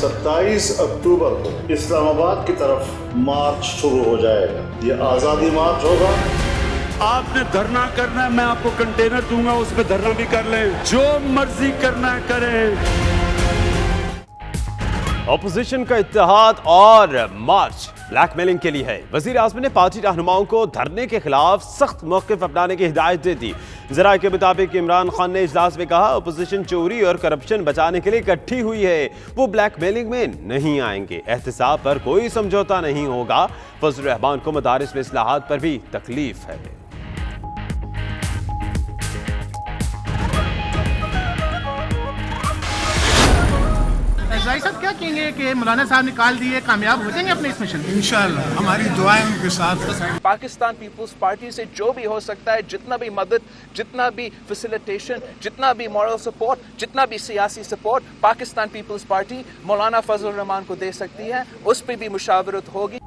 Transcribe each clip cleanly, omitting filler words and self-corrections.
27 अक्टूबर को इस्लामाबाद की तरफ मार्च शुरू हो जाएगा। ये आज़ादी मार्च होगा। आपने धरना करना है, मैं आपको कंटेनर दूंगा, उस पे धरना भी कर लें, जो मर्जी करना है करें। अपोजिशन का इत्तेहाद और मार्च ब्लैकमेलिंग के लिए है। वजीर आज़म ने पार्टी रहनुमाओं को धरने के खिलाफ सख्त मौक़िफ़ अपनाने की हिदायत दे दी। ज़राए के मुताबिक इमरान खान ने इजलास में कहा, अपोजिशन चोरी और करप्शन बचाने के लिए इकट्ठी हुई है, वो ब्लैकमेलिंग में नहीं आएंगे। एहतसाब पर कोई समझौता नहीं होगा। फजल रहमान को मदारिस में इस्लाहात पर भी तकलीफ है। भाई साहब क्या कहेंगे कि मौलाना साहब निकाल दिए, कामयाब हो जाएंगे अपने इस मिशन में? इंशाअल्लाह हमारी दुआएं उनके साथ हैं। पाकिस्तान पीपल्स पार्टी से जो भी हो सकता है, जितना भी मदद, जितना भी फैसिलिटेशन, जितना भी मॉरल सपोर्ट, जितना भी सियासी सपोर्ट पाकिस्तान पीपल्स पार्टी मौलाना फजल रहमान को दे सकती है, उस पर भी मुशावरत होगी।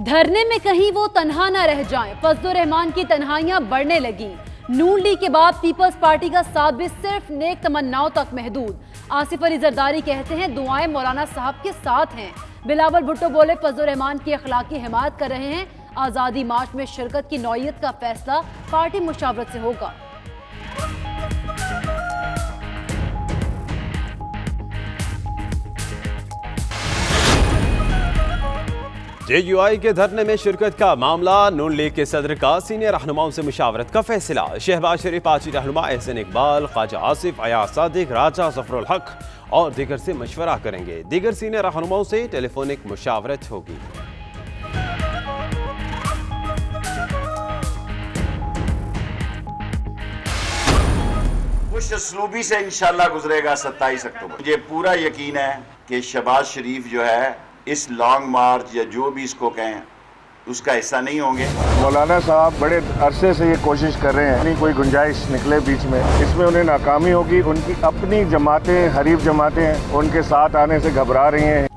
धरने में कहीं वो तन्हा न रह जाएं, फजल रहमान की तन्हाइयां बढ़ने लगी। नून लीग के बाद पीपल्स पार्टी का साथ भी सिर्फ नेक तमन्नाओं तक महदूद। आसिफ अली जरदारी कहते हैं, दुआएं मौलाना साहब के साथ हैं। बिलावल भुट्टो बोले, फजल रहमान की अखलाकी हिमायत कर रहे हैं। आज़ादी मार्च में शिरकत की नौयत का फैसला पार्टी मुशावरत से होगा। JUI के धरने में शिरकत का मामला, नून लीग के सदर का सीनियर रहनुमाओं से मुशावरत का फैसला। शहबाज शरीफ, पार्टी रहनुमा एहसन इकबाल, ख्वाजा आसिफ, अयाज सादिक, राजा जफरुल हक और दीगर से मशवरा करेंगे। दीगर सीनियर रहनुमाओं से टेलीफोनिक मुशावरत होगी। खुश असलूबी से इंशाल्लाह गुजरेगा 27 अक्टूबर। मुझे पूरा यकीन है कि शहबाज शरीफ जो है इस लॉन्ग मार्च या जो भी इसको कहें उसका हिस्सा नहीं होंगे। मौलाना साहब बड़े अरसे से ये कोशिश कर रहे हैं, नहीं कोई गुंजाइश निकले बीच में, इसमें उन्हें नाकामी होगी। उनकी अपनी जमातें, हरीफ जमातें उनके साथ आने से घबरा रही हैं।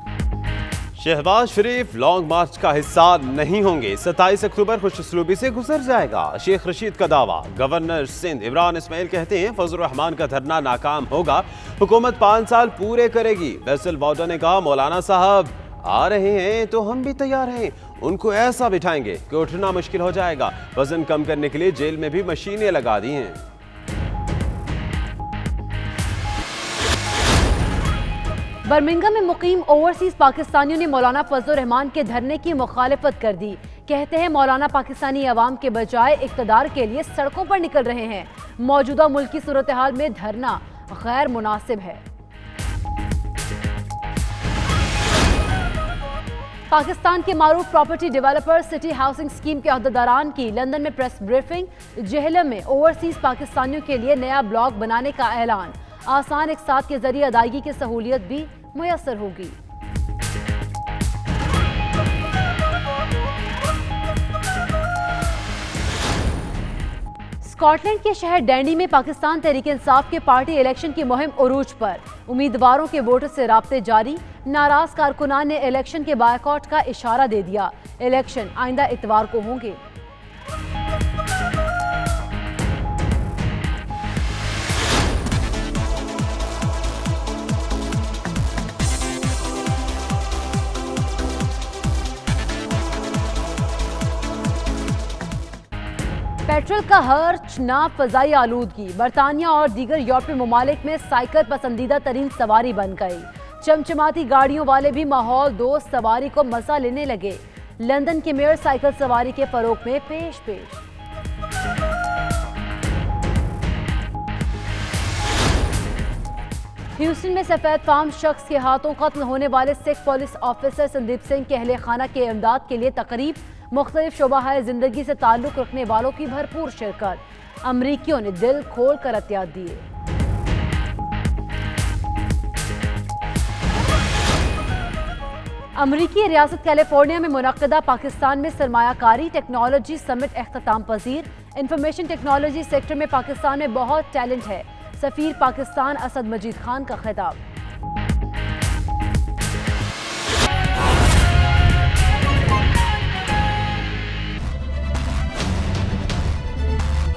शहबाज शरीफ लॉन्ग मार्च का हिस्सा नहीं होंगे। 27 अक्टूबर खुशउस्लूबी से गुजर जाएगा। शेख रशीद का दावा। गवर्नर सिंध इमरान इस्माइल कहते हैं, फजल रहमान का धरना नाकाम होगा, हुकूमत 5 साल पूरे करेगी। फैसल वाडा ने कहा, मौलाना साहब आ रहे हैं तो हम भी तैयार हैं, उनको ऐसा बिठाएंगे कि उठना मुश्किल हो जाएगा। वजन कम करने के लिए जेल में भी मशीनें लगा दी हैं। बर्मिंघम में मुकीम ओवरसीज पाकिस्तानियों ने मौलाना फजल रहमान के धरने की मुखालिफत कर दी। कहते हैं, मौलाना पाकिस्तानी अवाम के बजाय इक़्तिदार के लिए सड़कों पर निकल रहे हैं। मौजूदा मुल्क की सूरत हाल में धरना गैर मुनासिब है। पाकिस्तान के मारूफ property developer city housing scheme के अहदेदारान की लंदन में प्रेस ब्रीफिंग। जेहलम में ओवरसीज पाकिस्तानियों के लिए नया ब्लॉक बनाने का ऐलान। आसान इक़्तिसाद के जरिए अदायगी की सहूलियत भी मुयस्सर होगी। स्कॉटलैंड के शहर डैंडी में पाकिस्तान तहरीक इंसाफ के पार्टी इलेक्शन की मुहिम उरूज पर। उम्मीदवारों के वोटर से राब्ते जारी। नाराज कारकुनान ने इलेक्शन के बायकॉट का इशारा दे दिया। इलेक्शन आइंदा इतवार को होंगे। पेट्रोल का खर्च, नाप, फजाई आलूदगी। बरतानिया और दीगर यूरोपीय ममालिक में साइकिल पसंदीदा तरीन सवारी बन गई। चमचमाती गाड़ियों वाले भी माहौल दोस्त सवारी को मजा लेने लगे। लंदन के मेयर साइकिल सवारी के फरोग में पेश। ह्यूस्टन में सफेद फार्म शख्स के हाथों कत्ल होने वाले सिख पुलिस ऑफिसर संदीप सिंह के अहले खाना के इमदाद के लिए तकरीब। मुख्तलिफ शोबाहाए जिंदगी से ताल्लुक रखने वालों की भरपूर शिरकत। अमरीकियों ने दिल खोल कर अतियात दिए। अमरीकी रियासत कैलिफोर्निया में मुनक्किदा पाकिस्तान में सरमायाकारी टेक्नोलॉजी समिट इख्तिताम पजीर। इंफॉर्मेशन टेक्नोलॉजी सेक्टर में पाकिस्तान में बहुत टैलेंट है। सफीर पाकिस्तान असद मजीद खान का खिताब।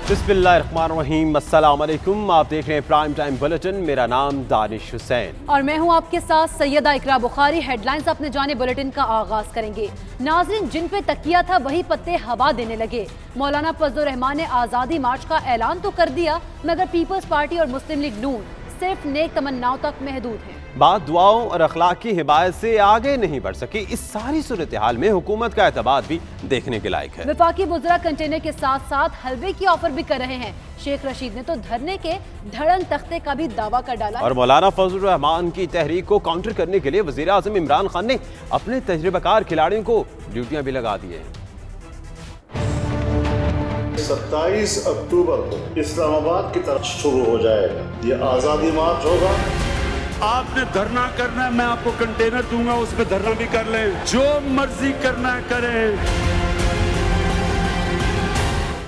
बिस्मिल्लाहिर्रहमानिर्रहीम, अस्सलाम वालेकुम। आप देख रहे हैं प्राइम टाइम बुलेटिन। मेरा नाम दानिश हुसैन और मैं हूं आपके साथ सैयदा इकरा बुखारी। हेडलाइंस अपने जाने बुलेटिन का आगाज करेंगे। नाज़रीन, जिन पे तकिया था वही पत्ते हवा देने लगे। मौलाना फजलुर रहमान ने आज़ादी मार्च का ऐलान तो कर दिया, मगर पीपल्स पार्टी और मुस्लिम लीग नून सिर्फ नेक तमन्नाओं तक महदूद हैं। बात दुआओं और अखलाकी हिदायत से आगे नहीं बढ़ सकी। इस सारी सूरत हाल में हुकूमत का एतबार भी देखने के लायक है। वफाकी वज़रा कंटेनर के साथ साथ हलवे की ऑफर भी कर रहे हैं। शेख रशीद ने तो धरने के धड़न तख्ते का भी दावा कर डाला। और मौलाना फजलुर रहमान की तहरीक को काउंटर करने के लिए वज़ीर आज़म इमरान खान ने अपने तजर्बाकार खिलाड़ियों को ड्यूटियां भी लगा दी हैं। 27 अक्टूबर को इस्लामाबाद की तरफ शुरू हो जाएगा। ये आज़ादी मार्च होगा। आपने धरना करना है, मैं आपको कंटेनर दूंगा, उस पे धरना भी कर लें। जो मर्जी करना है करें।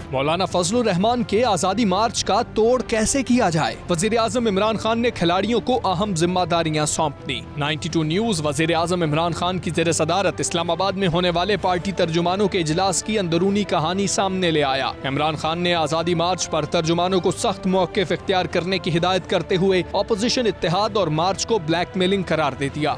मौलाना फजलुर रहमान के आज़ादी मार्च का तोड़ कैसे किया जाए, वज़ीर आज़म इमरान खान ने खिलाड़ियों को अहम जिम्मेदारियां सौंप दी। 92 न्यूज़ वज़ीर आज़म इमरान खान की ज़ेर सदारत इस्लामाबाद में होने वाले पार्टी तर्जुमानों के इजलास की अंदरूनी कहानी सामने ले आया। इमरान खान ने आज़ादी मार्च पर तर्जुमानों को सख्त मौक़िफ़ इख्तियार करने की हिदायत करते हुए अपोजिशन इत्तेहाद और मार्च को ब्लैकमेलिंग करार दे दिया।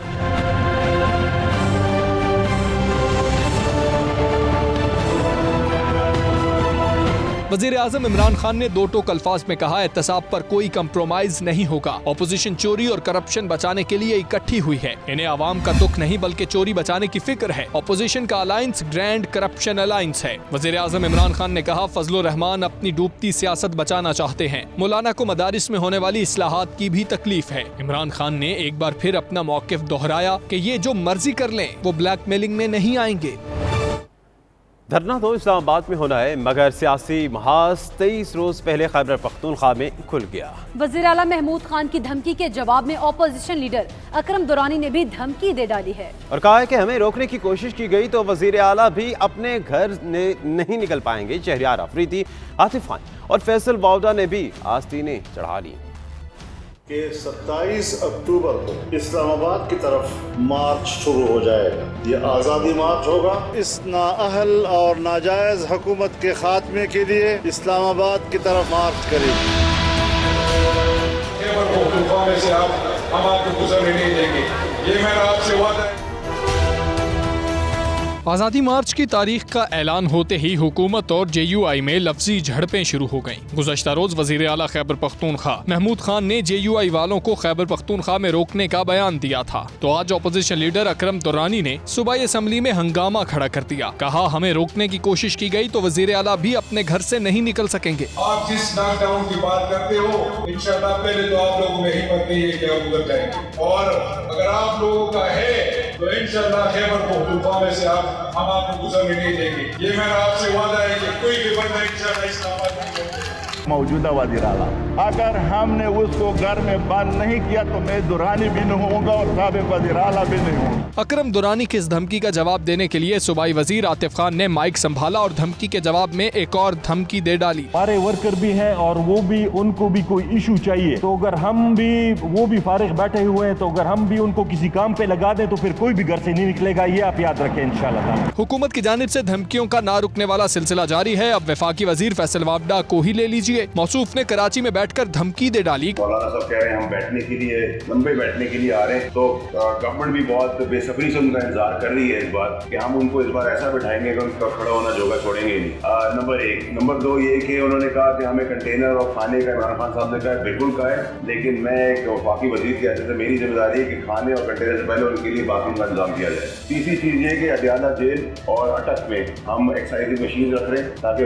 वज़ीर आज़म इमरान खान ने दो टोक अल्फाज में कहा, एहतसाब पर कोई कंप्रोमाइज नहीं होगा। अपोजिशन चोरी और करप्शन बचाने के लिए इकट्ठी हुई है। इन्हें आवाम का दुख नहीं बल्कि चोरी बचाने की फिक्र है। अपोजिशन का अलायंस ग्रैंड करप्शन अलायंस है। वज़ीर आज़म इमरान खान ने कहा, फजलुर रहमान अपनी डूबती सियासत बचाना चाहते हैं। मौलाना को मदारिस में होने वाली इस्लाहात की भी तकलीफ है। इमरान खान ने एक बार फिर अपना मौक़िफ़ दोहराया कि ये जो मर्जी कर लें वो ब्लैकमेलिंग में नहीं आएंगे। धरना तो इस्लामाबाद में होना है, मगर सियासी महाज 23 रोज पहले खैबर पख्तूनख्वा में खुल गया। वज़ीर आला महमूद खान की धमकी के जवाब में अपोजिशन लीडर अकरम दुरानी ने भी धमकी दे डाली है और कहा है कि हमें रोकने की कोशिश की गई तो वज़ीर आला भी अपने घर नहीं निकल पाएंगे। शहरियार अफरीदी, आतिफ खान और फैसल वाउदा ने भी आस्तीनें चढ़ा ली कि 27 अक्टूबर को इस्लामाबाद की तरफ मार्च शुरू हो जाएगा। ये आज़ादी मार्च होगा। इस नाअहल और नाजायज हुकूमत के खात्मे के लिए इस्लामाबाद की तरफ मार्च करेगी। हम आपको गुजरने नहीं देंगे, ये मेरा आपसे वादा है। आज़ादी मार्च की तारीख का ऐलान होते ही हुकूमत और JUI में लफ्जी झड़पें शुरू हो गईं। गुज़श्ता रोज वज़ीर आला खैबर पख्तूनख्वा महमूद खान ने JUI वालों को खैबर पख्तूनख्वा में रोकने का बयान दिया था, तो आज अपोजिशन लीडर अकरम दुरानी ने सूबाई असम्बली में हंगामा खड़ा कर दिया। कहा, हमें रोकने की कोशिश की गई तो वज़ीर आला भी अपने घर से नहीं निकल सकेंगे। आप जिस लॉकडाउन की बात करते हो, इंशाल्लाह पहले तो आप लोगों में हिम्मत नहीं है कि आप उधर जाएंगे, और अगर आप लोगों का है तो इंशाल्लाह खैबर पख्तूनख्वा में से हम आपको गुजरने नहीं देंगे। ये मेरा आपसे वादा है कि कोई भी बंदा इंशाल्लाह इस्लामाबाद नहीं करेगा। मौजूदा वज़ीर आला, अगर हमने उसको घर में बंद नहीं किया तो मैं दुरानी भी नहीं होऊंगा और साबिक़ वज़ीर आला भी नहीं होऊंगा। अकरम दुरानी की इस धमकी का जवाब देने के लिए सूबाई वजीर आतिफ खान ने माइक संभाला और धमकी के जवाब में एक और धमकी दे डाली। हमारे वर्कर भी हैं और वो भी, उनको भी कोई इशू चाहिए, तो अगर हम भी, वो भी फारिग बैठे हुए हैं, तो अगर हम भी उनको किसी काम पे लगा दें तो फिर कोई भी घर से नहीं निकलेगा। ये आप याद रखें इंशाल्लाह। हुकूमत की जानिब से धमकियों का ना रुकने वाला सिलसिला जारी है। अब वफाकी वजीर फैसल वावडा को ही ले लीजिए। मौसूफ ने कराची में बैठकर धमकी दे डाली। मौलाना साहब कह रहे हैं हम बैठने के लिए, लंबे बैठने के लिए आ रहे हैं, तो गवर्नमेंट भी बहुत बेसब्री से उनका इंतजार कर रही है इस बार कि हम उनको इस बार ऐसा बैठाएंगे कि उनका खड़ा होना जोगा छोड़ेंगे ही नहीं। नंबर 1। नंबर 2 ये कि उन्होंने कहा कि हमें कंटेनर और खाने का, इमरान खान साहब ने कहा बिल्कुल कहा है, लेकिन मैं एक वफाकी वजीर की हैसियत से मेरी जिम्मेदारी है कि खाने और कंटेनर से पहले उनके लिए बाथरूम का इंतजाम किया जाए। तीसरी चीज ये कि अडियाला जेल और अटक में हम एक्सरसाइज मशीन रख रहे हैं ताकि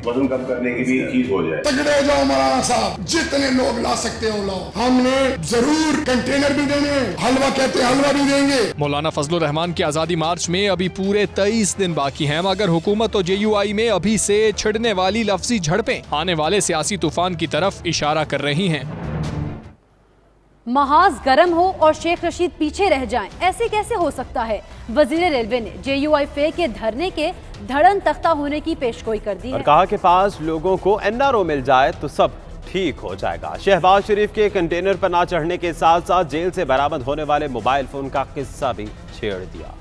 वजन कम करने की भी चीज हो जाए। तगड़े जाओ मौलाना साहब, जितने लोग ला सकते हो लाओ, हमने जरूर कंटेनर भी देंगे, हलवा कहते हैं हलवा भी देंगे। मौलाना फजलुर रहमान की आज़ादी मार्च में अभी पूरे 23 दिन बाकी हैं, मगर हुकूमत और JUI में अभी से छिड़ने वाली लफ्जी झड़पें आने वाले सियासी तूफान की तरफ इशारा कर रही हैं। महाज गर्म हो और शेख रशीद पीछे रह जाएं, ऐसे कैसे हो सकता है? वजीर रेलवे ने JUI फे के धरने के धड़न तख्ता होने की पेशगोई कर दी है और कहा कि 5 लोगों को NRO मिल जाए तो सब ठीक हो जाएगा। शहबाज शरीफ के कंटेनर पर ना चढ़ने के साथ साथ जेल से बरामद होने वाले मोबाइल फोन का किस्सा भी छेड़ दिया।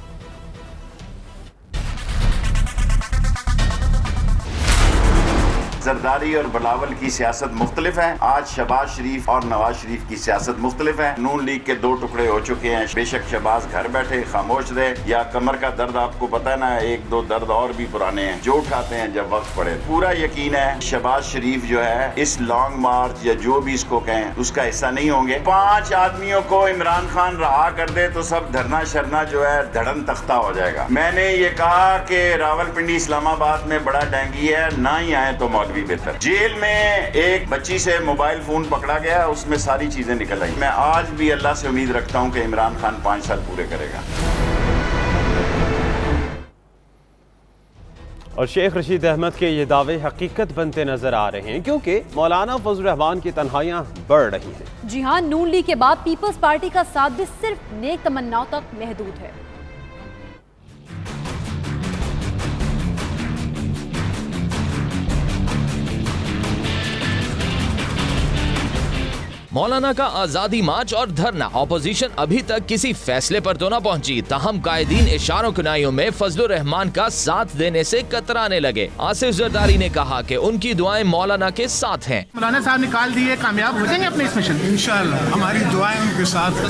زرداری اور بلاول کی سیاست مختلف ہے. آج شہباز شریف اور نواز شریف کی سیاست مختلف ہے. نون لیگ کے 2 ٹکڑے ہو چکے ہیں. بے شک شہباز گھر بیٹھے خاموش رہے, یا کمر کا درد آپ کو پتہ ہے نا, 1-2 درد اور بھی پرانے ہیں جو اٹھاتے ہیں جب وقت پڑے. پورا یقین ہے شہباز شریف جو ہے اس لانگ مارچ یا جو بھی اس کو کہیں اس کا حصہ نہیں ہوں گے. 5 آدمیوں کو عمران خان رہا کر دے تو سب دھرنا شرنا جو ہے دھڑن تختہ ہو جائے گا. میں نے یہ کہا کہ راولپنڈی اسلام آباد میں بڑا ڈینگی ہے, نہ ہی آئے تو مولوی بہتر. جیل میں ایک بچی سے موبائل فون پکڑا گیا, اس میں ساری چیزیں نکل آئی. میں آج بھی اللہ سے امید رکھتا ہوں کہ عمران خان 5 سال پورے کرے گا. اور شیخ رشید احمد کے یہ دعوے حقیقت بنتے نظر آ رہے ہیں کیونکہ مولانا فضل الرحمان کی تنہائیاں بڑھ رہی ہیں. جی ہاں, نون لیگ کے بعد پیپلز پارٹی کا ساتھ بھی صرف نیک تمناؤں تک محدود ہے. مولانا کا آزادی مارچ اور دھرنا اپوزیشن ابھی تک کسی فیصلے پر تو نہ پہنچی, تاہم قائدین اشاروں کنائیوں میں فضل الرحمان کا ساتھ دینے سے کترانے لگے. آصف زرداری نے کہا کہ ان کی دعائیں مولانا کے ساتھ ہیں. مولانا صاحب نکال دیے, کامیاب ہو جائیں گے اپنے اس مشن انشاءاللہ. ہماری دعائیں ان کے ساتھ.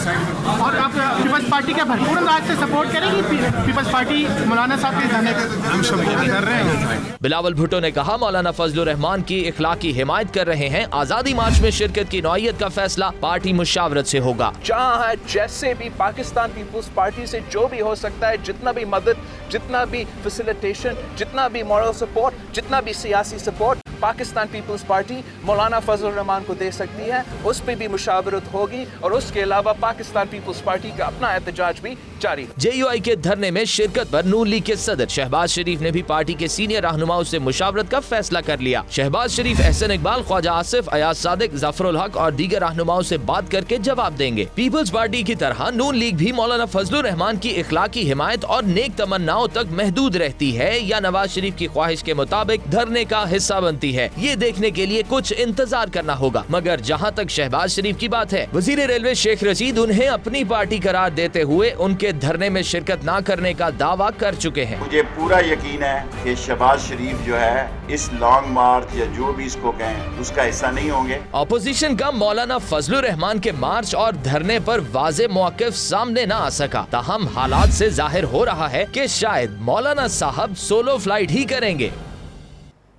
اور آپ پیپلز پارٹی کا بھرپور انداز سے سپورٹ کریں گی پیپلز پارٹی مولانا صاحب کے دھرنے کا؟ ہم سب کر رہے ہیں. بلاول بھٹو نے کہا مولانا فضل الرحمان کی اخلاقی حمایت کر رہے ہیں. آزادی مارچ میں شرکت کی نوعیت کا فیصلہ پارٹی مشاورت سے ہوگا. جہاں ہے جیسے بھی پاکستان پیپلز پارٹی سے جو بھی ہو سکتا ہے, جتنا بھی مدد, جتنا بھی فیسیلیٹیشن, جتنا بھی مورل سپورٹ, جتنا بھی سیاسی سپورٹ پاکستان پیپلز پارٹی مولانا فضل الرحمان کو دے سکتی ہے, اس پہ بھی مشاورت ہوگی. اور اس کے علاوہ پاکستان پیپلز پارٹی کا اپنا احتجاج بھی جاری. JUI کے دھرنے میں شرکت پر نون لیگ کے صدر شہباز شریف نے بھی پارٹی کے سینئر رہنماؤں سے مشاورت کا فیصلہ کر لیا. شہباز شریف احسن اقبال, خواجہ آصف, ایاز صادق, ظفر الحق اور دیگر رہنماؤں سے بات کر کے جواب دیں گے. پیپلز پارٹی کی طرح نون لیگ بھی مولانا فضل الرحمان کی اخلاقی حمایت اور نیک تمناؤں تک محدود رہتی ہے یا نواز شریف کی خواہش کے مطابق دھرنے کا حصہ بنتی ہے, یہ دیکھنے کے لیے کچھ انتظار کرنا ہوگا. مگر جہاں تک شہباز شریف کی بات ہے, وزیر ریلوے شیخ رشید انہیں اپنی پارٹی قرار دیتے ہوئے ان کے دھرنے میں شرکت نہ کرنے کا دعویٰ کر چکے ہیں. مجھے پورا یقین ہے کہ شہباز شریف جو ہے اس لانگ مارچ یا جو بھی اس کو کہیں اس کا حصہ نہیں ہوں گے. اپوزیشن کا مولانا فضل الرحمان کے مارچ اور دھرنے پر واضح موقف سامنے نہ آ سکا, تاہم حالات سے ظاہر ہو رہا ہے کہ شاید مولانا صاحب سولو فلائٹ ہی کریں گے.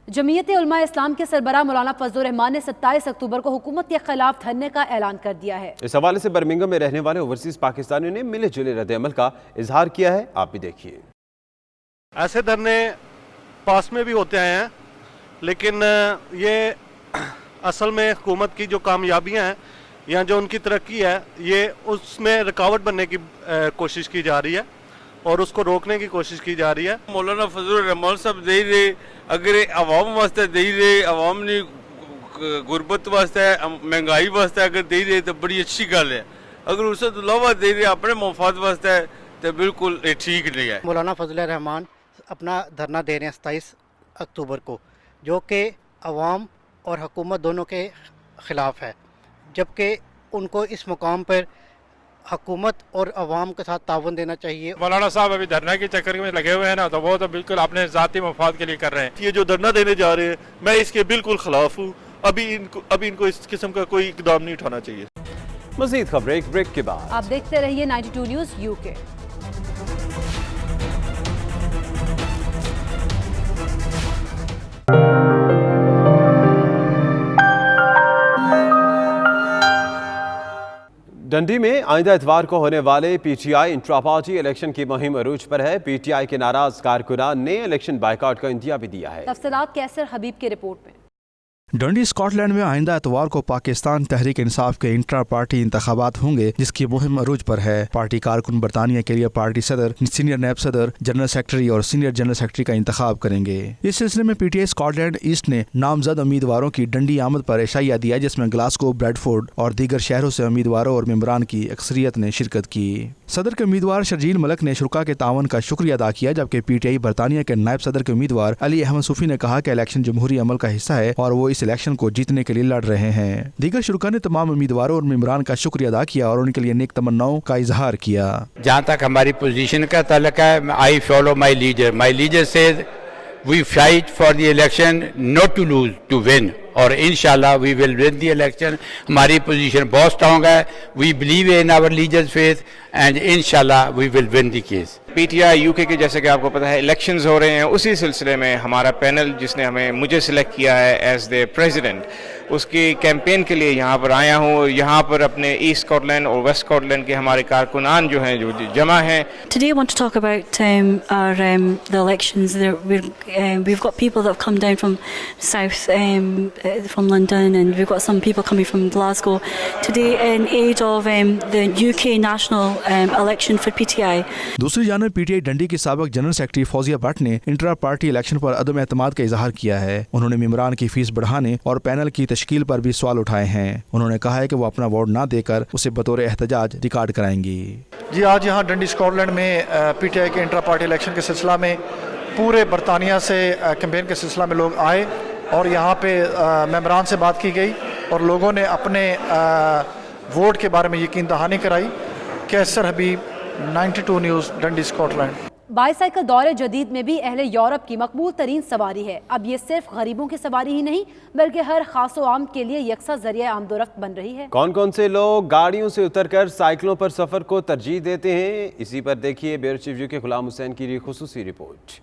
جمعیت علماء اسلام کے سربراہ مولانا فضل الرحمان نے 27 اکتوبر کو حکومت کے خلاف دھرنے کا اعلان کر دیا ہے. اس حوالے سے برمنگھم میں رہنے والے اوورسیز پاکستانیوں نے ملے جلے رد عمل کا اظہار کیا ہے, آپ بھی دیکھیے. ایسے دھرنے پاس میں بھی ہوتے آئے ہیں, لیکن یہ اصل میں حکومت کی جو کامیابیاں ہیں یا جو ان کی ترقی ہے, یہ اس میں رکاوٹ بننے کی کوشش کی جا رہی ہے اور اس کو روکنے کی کوشش کی جا رہی ہے. مولانا فضل الرحمان صاحب دے رہے, اگر عوام واسطے دے رہے, عوام نے غربت واسطے, مہنگائی واسطے اگر دے رہے تو بڑی اچھی گل ہے. اگر اس تو علاوہ دے رہے اپنے مفاد واسطے تو بالکل ٹھیک نہیں ہے. مولانا فضل الرحمان اپنا دھرنا دے رہے ہیں 27 اکتوبر کو, جو کہ عوام اور حکومت دونوں کے خلاف ہے, جبکہ ان کو اس مقام پر حکومت اور عوام کے ساتھ تعاون دینا چاہیے. مولانا صاحب ابھی دھرنا کے چکر میں لگے ہوئے ہیں نا, تو وہ تو بالکل اپنے ذاتی مفاد کے لیے کر رہے ہیں. یہ جو دھرنا دینے جا رہے ہیں میں اس کے بالکل خلاف ہوں. ابھی ان کو اس قسم کا کوئی اقدام نہیں اٹھانا چاہیے. مزید خبریں ایک بریک کے بعد. آپ دیکھتے رہیے 92 نیوز UK. ڈنڈی میں آئندہ اتوار کو ہونے والے PTI انٹرا پارٹی الیکشن کی مہم عروج پر ہے. PTI کے ناراض کارکنان نے الیکشن بائیکاٹ کا انتہا بھی دیا ہے. تفصیلات کیسر حبیب کی رپورٹ میں. ڈنڈی اسکاٹ لینڈ میں آئندہ اتوار کو پاکستان تحریک انصاف کے انٹرا پارٹی انتخابات ہوں گے, جس کی مہم عروج پر ہے. پارٹی کارکن برطانیہ کے لیے پارٹی صدر, سینئر نیب صدر, جنرل سیکرٹری اور سینئر جنرل سیکرٹری کا انتخاب کریں گے. اس سلسلے میں PTI اسکاٹ لینڈ ایسٹ نے نامزد امیدواروں کی ڈنڈی آمد پر عشائیہ دیا, جس میں گلاسگو, بریڈفورڈ اور دیگر شہروں سے امیدواروں اور ممبران کی اکثریت نے شرکت کی. صدر کے امیدوار شرجیل ملک نے شرکاء کے تعاون کا شکریہ ادا کیا, جبکہ PTI برطانیہ کے نائب صدر کے امیدوار علی احمد صوفی نے کہا کہ الیکشن جمہوری عمل کا حصہ ہے اور وہ اس الیکشن کو جیتنے کے لیے لڑ رہے ہیں. دیگر شرکاء نے تمام امیدواروں اور ممبران کا شکریہ ادا کیا اور ان کے لیے نیک تمناؤں کا اظہار کیا. جہاں تک ہماری پوزیشن کا تعلق ہے, I follow my leader. My leader سے we fight for the election not to lose, to win. और इंशाल्लाह we will win the election. हमारी पोजीशन बहुत स्ट्रांग है. We believe in our religious faith and इंशाल्लाह we will win the case. PTI UK के जैसे कि आपको पता है इलेक्शंस हो रहे हैं, उसी सिलसिले में हमारा पैनल जिसने मुझे सिलेक्ट किया है एज द प्रेसिडेंट, उसकी कैंपेन के लिए यहाँ पर आया हूँ. यहाँ पर अपने ईस्ट स्कॉटलैंड और वेस्ट स्कॉटलैंड के हमारे कारकुनान जो हैं, जो जमा हैं. Today I want to talk about the elections. We've got people that have come down from south, from London, and we've got some people coming from Glasgow. Today in aid of the UK national election for PTI. दूसरी जानब PTI डंडी की साबिक general secretary Fauzia Bhatt ने intra party election पर अदम एतमाद का इजहार किया है. उन्होंने मेंबरान की फीस बढ़ाने और पैनल की तश्कील पर भी सवाल उठाए हैं. उन्होंने कहा है कि वो अपना वोट न देकर उसे बतौर एहतजाज रिकॉर्ड कराएंगी. जी, आज यहाँ डंडी स्कॉटलैंड में पीटीआई के इंट्रा पार्टी इलेक्शन के सिलसिला में पूरे बरतानिया से कैंपेन के सिलसिला में लोग आए और यहाँ पे मेंबरान से बात की गई और लोगों ने अपने वोट के बारे में यकीन दहानी कराई. कैसर हबीब, 92 न्यूज़, डंडी स्कॉटलैंड. बाईसाइकिल दौरे जदीद में भी अहले यूरोप की मकबूल तरीन सवारी है. अब ये सिर्फ गरीबों की सवारी ही नहीं बल्कि हर खास व आम के लिए यकसा जरिया आमदोरफ्त बन रही है. कौन कौन से लोग गाड़ियों से उतरकर साइकिलों पर सफर को तरजीह देते हैं, इसी पर देखिए ब्यूरो चीफ के गुलाम हुसैन की खुसूसी रिपोर्ट.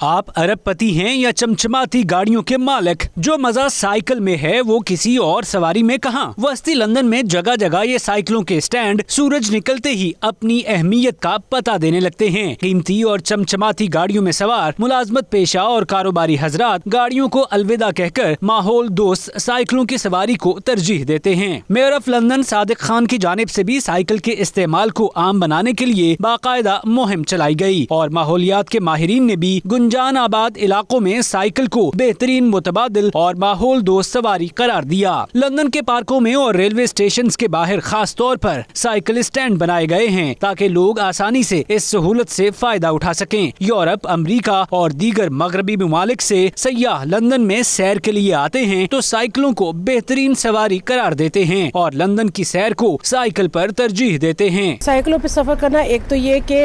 आप अरबपति हैं या चमचमाती गाड़ियों के मालिक, जो मजा साइकिल में है वो किसी और सवारी में कहां. वस्ती लंदन में जगह जगह ये साइकिलों के स्टैंड सूरज निकलते ही अपनी अहमियत का पता देने लगते हैं. कीमती और चमचमाती गाड़ियों में सवार मुलाजमत पेशा और कारोबारी हजरात गाड़ियों को अलविदा कहकर माहौल दोस्त साइकिलों की सवारी को तरजीह देते हैं. Mayor of London Sadiq Khan की जानिब से भी साइकिल के इस्तेमाल को आम बनाने के लिए बाकायदा मुहिम चलाई गई और माहौलियात के माहिरीन ने भी जान आबाद इलाकों में साइकिल को बेहतरीन मुतबादिल और माहौल दोस्त सवारी करार दिया. लंदन के पार्कों में और रेलवे स्टेशन के बाहर खास तौर पर साइकिल स्टैंड बनाए गए हैं ताकि लोग आसानी से इस सहूलत से फायदा उठा सकें. यूरोप, अमेरिका और दीगर मगरबी ममालिक से सयाह लंदन में सैर के लिए आते हैं तो साइकिलों को बेहतरीन सवारी करार देते हैं और लंदन की सैर को साइकिल पर तरजीह देते हैं. साइकिलों पर सफर करना एक तो ये कि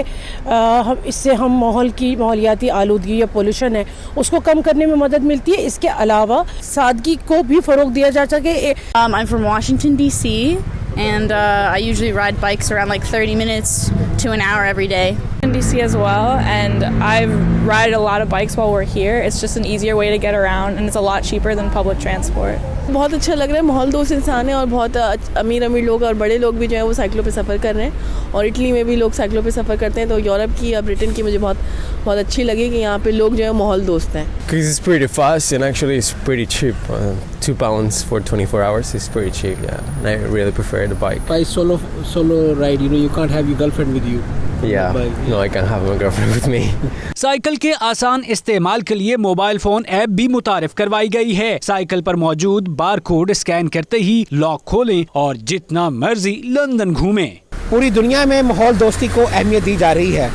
इससे हम माहौलियाती आलूदगी या पोल्यूशन है उसको कम करने में मदद मिलती है. इसके अलावा सादगी को भी फरोग दिया जा सके. I'm from Washington DC and I usually ride bikes around like 30 minutes to an hour every day. In DC as well, and I ride a lot of bikes while we're here. It's just an easier way to get around and it's a lot cheaper than public transport. बहुत अच्छा लग रहा है. माहौल दोस्त इंसान है और बहुत अमीर लोग और बड़े लोग भी जो है वो साइकिलों पे सफ़र कर रहे हैं और इटली में भी लोग साइकिलों पे सफ़र करते हैं. तो यूरोप की या ब्रिटेन की मुझे बहुत अच्छी लगी कि यहाँ पे लोग जो है माहौल दोस्त हैं. Because it's pretty fast and actually it's pretty cheap. £2 for 24 hours is pretty cheap. Yeah, and I really prefer the bike. By solo ride, you can't have your girlfriend with you. Yeah, no, I can't have my girlfriend with me. Cycle के आसान इस्तेमाल के लिए mobile phone app भी मुतारिफ करवाई गई है. Cycle पर मौजूद बार कोड स्कैन करते ही लॉक खोलें और जितना मर्जी लंदन घूमें. पूरी दुनिया में माहौल दोस्ती को अहमियत दी जा रही है.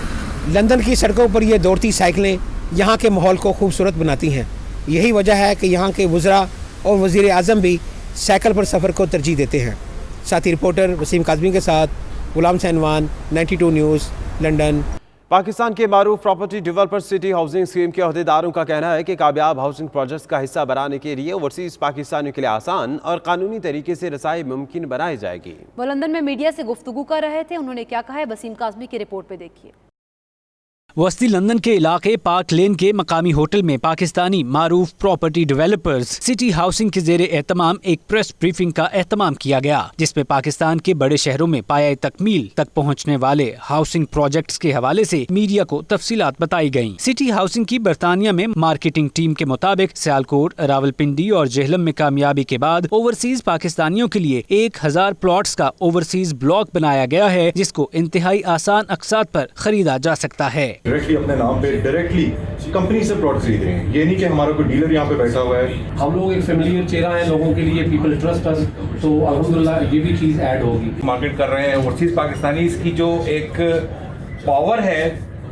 लंदन की सड़कों पर ये दौड़ती साइकिलें यहाँ के माहौल को खूबसूरत बनाती हैं. यही वजह है कि यहाँ के वज़रा और वज़ीर आज़म भी साइकिल पर सफ़र को तरजीह देते हैं. साथी रिपोर्टर वसीम काज़मी के साथ गुलाम हुसैन, 92 न्यूज़, लंदन. पाकिस्तान के मारूफ property developer city housing scheme के अहदेदारों का कहना है कि कामयाब हाउसिंग प्रोजेक्ट्स का हिस्सा बनाने के लिए ओवरसीज पाकिस्तानियों के लिए आसान और कानूनी तरीके से रसाई मुमकिन बनाई जाएगी. वो लंदन में मीडिया से गुफ्तगू कर रहे थे. उन्होंने क्या कहा है वसीम काज़मी की रिपोर्ट पे देखिए. वस्ती लंदन के इलाके पार्क लेन के मकामी होटल में पाकिस्तानी मारूफ प्रॉपर्टी डेवलपर्स सिटी हाउसिंग के जेरे एहतमाम एक प्रेस ब्रीफिंग का एहतमाम किया गया, जिसमें पाकिस्तान के बड़े शहरों में पाया तकमील तक पहुंचने वाले हाउसिंग प्रोजेक्ट्स के हवाले से मीडिया को तफसीलात बताई गयी. सिटी हाउसिंग की बरतानिया में मार्केटिंग टीम के मुताबिक सियालकोट, रावलपिंडी और जेहलम में कामयाबी के बाद ओवरसीज पाकिस्तानियों के लिए 1000 प्लॉट्स का ओवरसीज ब्लॉक बनाया गया है, जिसको इंतहाई आसान अकसात पर खरीदा जा सकता है. डायरेक्टली अपने नाम पे डायरेक्टली कंपनी से प्लॉट खरीद रहे हैं. ये नहीं कि हमारा कोई डीलर यहाँ पे बैठा हुआ है. हम लोग एक फेमिलियर चेहरा है लोगों के लिए, पीपल ट्रस्ट अस, तो अल्हम्दुलिल्लाह ये भी चीज़ ऐड होगी. मार्केट कर रहे हैं ओवरसीज पाकिस्तानी की जो एक पावर है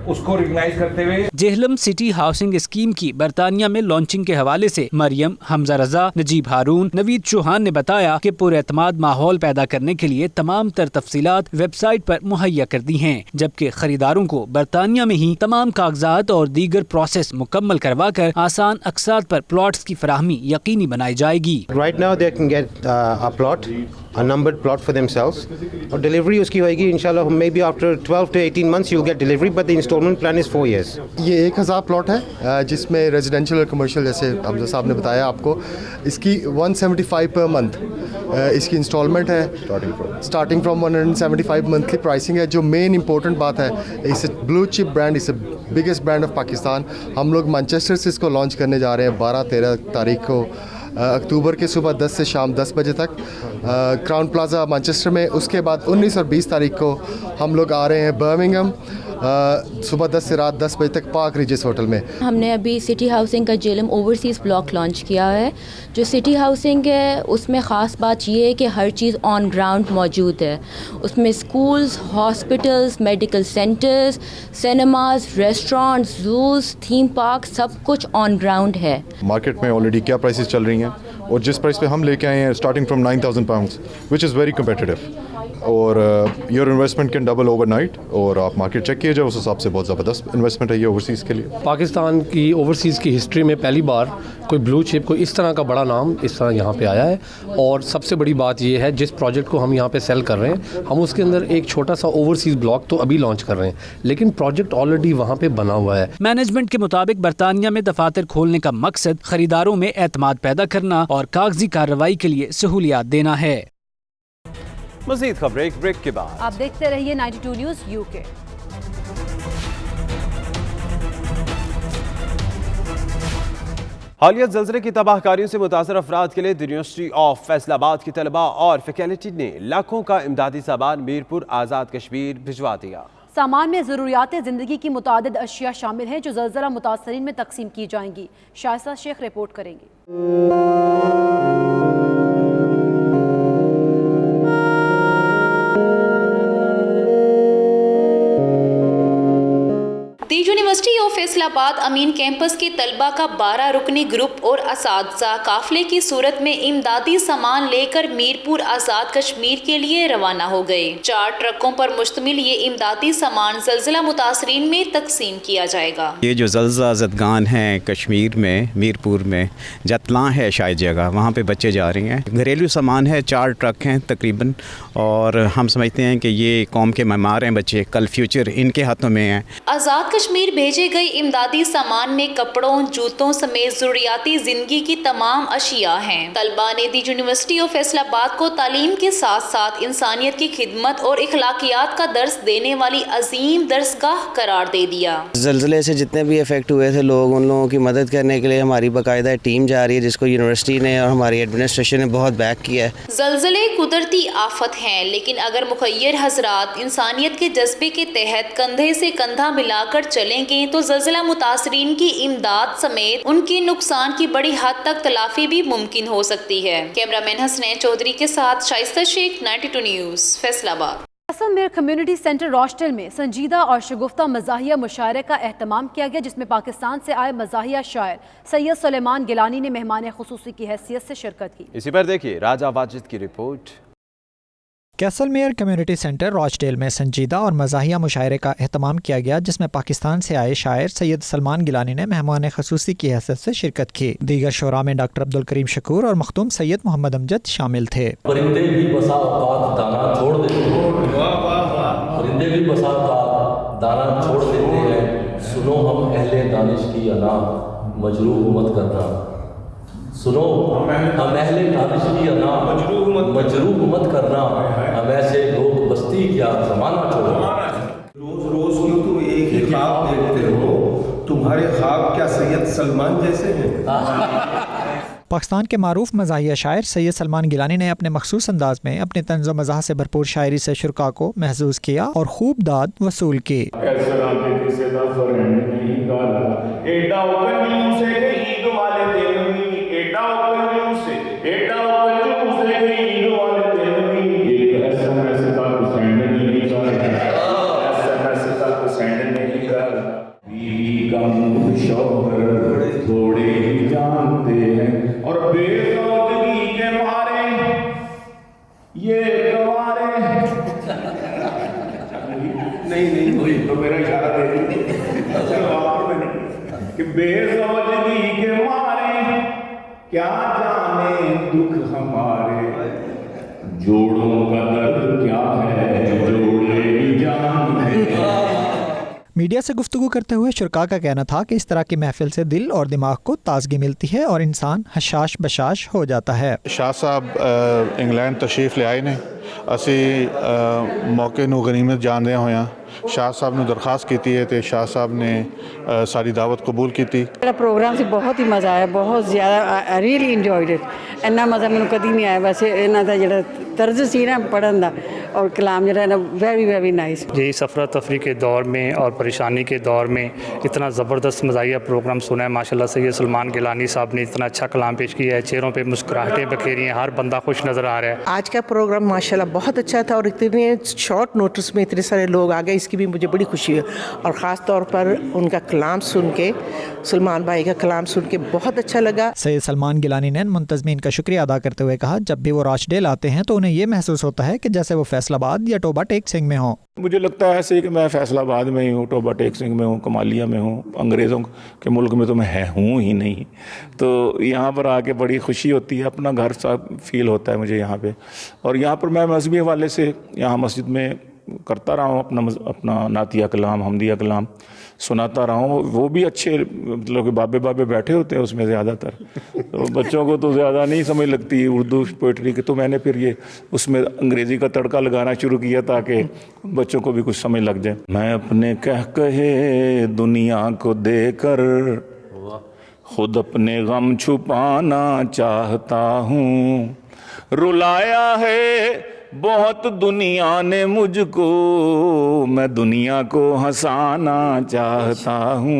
उसको रिकग्नाइज करते हुए जेहलम सिटी हाउसिंग स्कीम की बरतानिया में लॉन्चिंग के हवाले से मरियम, हमजा रजा, नजीब हारून, नवीद चौहान ने बताया कि पुरएतमाद माहौल पैदा करने के लिए तमाम तर तफसीलात वेबसाइट पर मुहैया कर दी हैं, जबकि खरीदारों को बरतानिया में ही तमाम कागजात और दीगर प्रोसेस मुकम्मल करवा कर आसान अकसात पर प्लॉट्स की फराहमी यकीनी बनाई जाएगी। Right now they can get a plot, a numbered plot for themselves. और डिलीवरी उसकी होएगी इंशाल्लाह maybe after 12 to 18 months you'll get delivery, but the installment plan is 4 years. ये 1000 प्लॉट है जिसमें रेजिडेंशियल और कमर्शियल जैसे हमजा साहब ने बताया आपको, इसकी 175 पर मंथ इसकी इंस्टॉलमेंट है, स्टार्टिंग फ्रॉम 175 मंथली प्राइसिंग है। जो मेन इंपॉर्टेंट बात है, इस ब्लू चिप ब्रांड, इस बिगेस्ट ब्रांड ऑफ पाकिस्तान। हम लोग मैनचेस्टर से इसको लॉन्च करने जा रहे हैं 12-13 तारीख को अक्टूबर के सुबह 10 से शाम 10 बजे तक क्राउन प्लाजा मैनचेस्टर में। उसके बाद 19 और 20 तारीख को हम लोग आ रहे हैं बर्मिंघम सुबह 10 से रात 10 बजे तक पार्क रिजेस होटल में। हमने अभी सिटी हाउसिंग का जेलम ओवरसीज़ ब्लॉक लॉन्च किया है। जो सिटी हाउसिंग है उसमें ख़ास बात ये है कि हर चीज़ ऑन ग्राउंड मौजूद है। उसमें schools, hospitals, medical centres, cinemas, restaurants, juice, theme park, सब कुछ ऑन ग्राउंड है। मार्केट में ऑलरेडी क्या प्राइसेस चल रही हैं और जिस प्राइस पे हम लेके आए हैं starting from 9,000 pounds which is very competitive, और your investment can double overnight. और आप मार्केट चेक किए जाए, उस हिसाब से बहुत ज़बरदस्त इन्वेस्टमेंट है ये ओवरसीज़ के लिए। पाकिस्तान की ओवरसीज़ की हिस्ट्री में पहली बार कोई ब्लू चिप, कोई इस तरह का बड़ा नाम इस तरह यहाँ पे आया है। और सबसे बड़ी बात ये है, जिस प्रोजेक्ट को हम यहाँ पे सेल कर रहे हैं, हम उसके अंदर एक छोटा सा ओवरसीज़ ब्लॉक तो अभी लॉन्च कर रहे हैं, लेकिन प्रोजेक्ट ऑलरेडी वहाँ पे बना हुआ है। मैनेजमेंट के मुताबिक बरतानिया में दफातर खोलने का मकसद खरीदारों में एतमाद पैदा करना और कागजी कार्रवाई के लिए सहूलियात देना है। मज़ीद खबरें एक ब्रेक के बाद। आप देखते रहिए 92 न्यूज़ यूके। हालिया ज़लज़ले की तबाहकारियों से मुतासर अफराद के लिए यूनिवर्सिटी ऑफ फैसलाबाद की तलबा और फैकल्टी ने लाखों का इमदादी सामान मीरपुर आज़ाद कश्मीर भिजवा दिया। सामान में ज़रूरियात ज़िंदगी की मुतादिद अशिया शामिल हैं जो ज़लज़ला मुतासरीन में तकसीम की जाएंगी। शाइस्ता शेख रिपोर्ट करेंगी। University of Faisalabad Amin campus के तलबा का 12 रुकनी ग्रुप और असातिज़ा काफिले की सूरत में इमदादी सामान लेकर मीरपुर आज़ाद कश्मीर के लिए रवाना हो गए। 4 ट्रकों पर मुश्तमिल ये इमदादी सामान ज़लज़ला मुतासरीन में तकसीम किया जाएगा। ये जो ज़लज़ला ज़दगान हैं कश्मीर में, मीरपुर में जतलां है शायद जगह, वहाँ पे बच्चे जा रहे हैं। घरेलू सामान है, 4 ट्रक हैं तकरीबन, और हम समझते हैं कि ये कौम के मेमार हैं बच्चे, कल फ्यूचर इनके हाथों में है। आज़ाद कश्मीर भेजे गए इमदादी सामान में कपड़ों, जूतों समेत ज़रूरियाती ज़िंदगी की तमाम अशिया हैं। तलबा ने दी यूनिवर्सिटी ऑफ फैसलाबाद को तालीम के साथ साथ इंसानियत की खिदमत और इखलाकियात का दर्स देने वाली अजीम दरसगाह करार दे दिया। ज़लज़ले से जितने भी इफेक्ट हुए थे लोग, उन लोगों की मदद करने के लिए हमारी बाकायदा टीम जा रही है, जिसको यूनिवर्सिटी ने और हमारी एडमिनिस्ट्रेशन ने बहुत बैक किया है। ज़लज़ले कुदरती आफत हैं, लेकिन अगर मुखय्यर हजरात इंसानियत के जज्बे के तहत कंधे से कंधा मिलाकर चलेंगे तो ज़लज़ला मुतासरीन की इमदाद समेत उनके नुकसान की बड़ी हद तक तलाफी भी मुमकिन हो सकती है। कैमरामैन हसनैन चौधरी के साथ Shaista Sheikh, 92 news, Faisalabad. Jaisalmer community centre रॉस्टल में संजीदा और शगुफ्ता मज़ाहिया मुशायरे का एहतमाम किया गया, जिसमें पाकिस्तान से आए मज़ाहिया शायर सैयद सुलेमान गिलानी ने मेहमान खुसूसी की हैसियत से शिरकत की। इसी पर देखिए राजा वाजिद की report. Jaisalmer community centre Rochdale में संजीदा और मज़ाहिया मुशायरे का एहतमाम किया गया, जिसमें पाकिस्तान से आए शायर सैयद सलमान गिलानी ने मेहमान खुसूसी की हैसियत से शिरकत की। दीगर शोरा में डॉक्टर अब्दुल करीम शकूर और मखदूम सैयद मोहम्मद अमजद शामिल थे। परिंदे भी बसा औकात दाना छोड़ देते हैं, परिंदे भी बसा औकात दाना छोड़ देते हैं। सुनो हम अहले दानिश की अना, मजरूह मत करना। सुनो हम अहले दानिश की अना, मजरूह मत करना। हम ऐसे लोग बस्ती क्या ज़माना छोड़ो। रोज रोज क्यों तुम एक ही ख्वाब देखते हो? तुम्हारे ख्वाब क्या सैयद सलमान जैसे हैं? पाकिस्तान के मारूफ मज़ाहिया शायर सैयद सलमान गिलानी ने अपने मखसूस अंदाज में अपने तंज़ व मज़ाह से भरपूर शायरी से शुरका को महसूस किया और खूब दाद वसूल की। कर बीवी का मुंह शौहर थोड़े ही जानते हैं और बेसौदगी के मारे ये गवारे नहीं वही तो मेरा इशारा दे कि बेसौदगी के मारे क्या जाने दुख हमारे जोड़ों का दर्द क्या है जोड़े ही जानते मीडिया से गुफ्तगू करते हुए शुरका का कहना था कि इस तरह की महफिल से दिल और दिमाग को ताजगी मिलती है और इंसान हशाश बशाश हो जाता है। शाह साहब इंग्लैंड तशरीफ ले आए ने ਅਸੀਂ ਮੌਕੇ ਨੂੰ ਗਨੀਮਤ ਜਾਣਦੇ ਹੋਇਆਂ ਸ਼ਾਹ ਸਾਹਿਬ ਨੂੰ ਦਰਖਾਸਤ ਕੀਤੀ ਹੈ ਤੇ ਸ਼ਾਹ ਸਾਹਿਬ ਨੇ ਸਾਡੀ ਦਾਵਤ ਕਬੂਲ ਕੀਤੀ। ਜਿਹੜਾ ਪ੍ਰੋਗਰਾਮ ਸੀ ਬਹੁਤ ਹੀ ਮਜ਼ਾ ਆਇਆ, ਬਹੁਤ ਜ਼ਿਆਦਾ ਆਈ ਰੀਅਲੀ ਇੰਜੋਇਡ ਇਟ। ਇੰਨਾ ਮਜ਼ਾ ਮੈਨੂੰ ਕਦੀ ਨਹੀਂ ਆਇਆ। ਵੈਸੇ ਇਹਨਾਂ ਦਾ ਜਿਹੜਾ ਤਰਜ਼ ਸੀ ਨਾ ਪੜ੍ਹਨ ਦਾ और कलाम जो है ना वेरी वेरी नाइस। यही सफ़रा तफरी के दौर में और परेशानी के दौर में इतना ज़बरदस्त मज़ाहिया प्रोग्राम सुना है माशाल्लाह सैयद सलमान गिलानी साहब ने इतना अच्छा कलाम पेश किया है। चेहरों पे मुस्कुराहटें बखेरी हैं, हर बंदा खुश नज़र आ रहा है। आज का प्रोग्राम माशाल्लाह बहुत अच्छा था और इतने शॉर्ट नोटिस में इतने सारे लोग आ गए, इसकी भी मुझे बड़ी खुशी है। और ख़ास तौर पर उनका कलाम सुन के, सलमान भाई का कलाम सुन के बहुत अच्छा लगा। सैयद सलमान गिलानी ने मुंतज़मीन का शुक्रिया अदा करते हुए कहा जब भी वो रॉचडेल आते हैं तो उन्हें ये महसूस होता है कि जैसे वो फैसलाबाद या टोबा टेक सिंह में हो। मुझे लगता है ऐसे कि मैं फैसलाबाद में ही हूँ, टोबा टेक सिंह में हूँ, कमालिया में हूँ। अंग्रेज़ों के मुल्क में तो मैं हूँ ही नहीं, तो यहाँ पर आके बड़ी खुशी होती है, अपना घर सा फील होता है मुझे यहाँ पे। और यहाँ पर मैं मजहबी हवाले से यहाँ मस्जिद में करता रहा हूँ अपना नातिया कलाम, हमदिया कलाम सुनाता रहा हूँ। वो भी अच्छे मतलब कि बाबे बाबे बैठे होते हैं उसमें ज़्यादातर, तो बच्चों को तो ज़्यादा नहीं समझ लगती उर्दू पोइट्री की, तो मैंने फिर ये उसमें अंग्रेज़ी का तड़का लगाना शुरू किया ताकि बच्चों को भी कुछ समझ लग जाए। मैं अपने कहे दुनिया को देकर खुद अपने गम छुपाना चाहता हूँ। रुलाया है बहुत दुनिया ने मुझको, मैं दुनिया को हंसाना चाहता हूँ।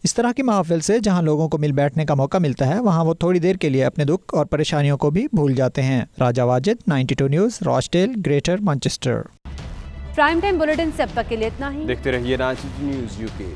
इस तरह की महफिल से जहां लोगों को मिल बैठने का मौका मिलता है वहां वो थोड़ी देर के लिए अपने दुख और परेशानियों को भी भूल जाते हैं। Raja Wajid, 92 news, Rochdale, greater Manchester. Prime time bulletin से अब तक के लिए इतना ही। देखते रहिए रांची न्यूज़ यूके।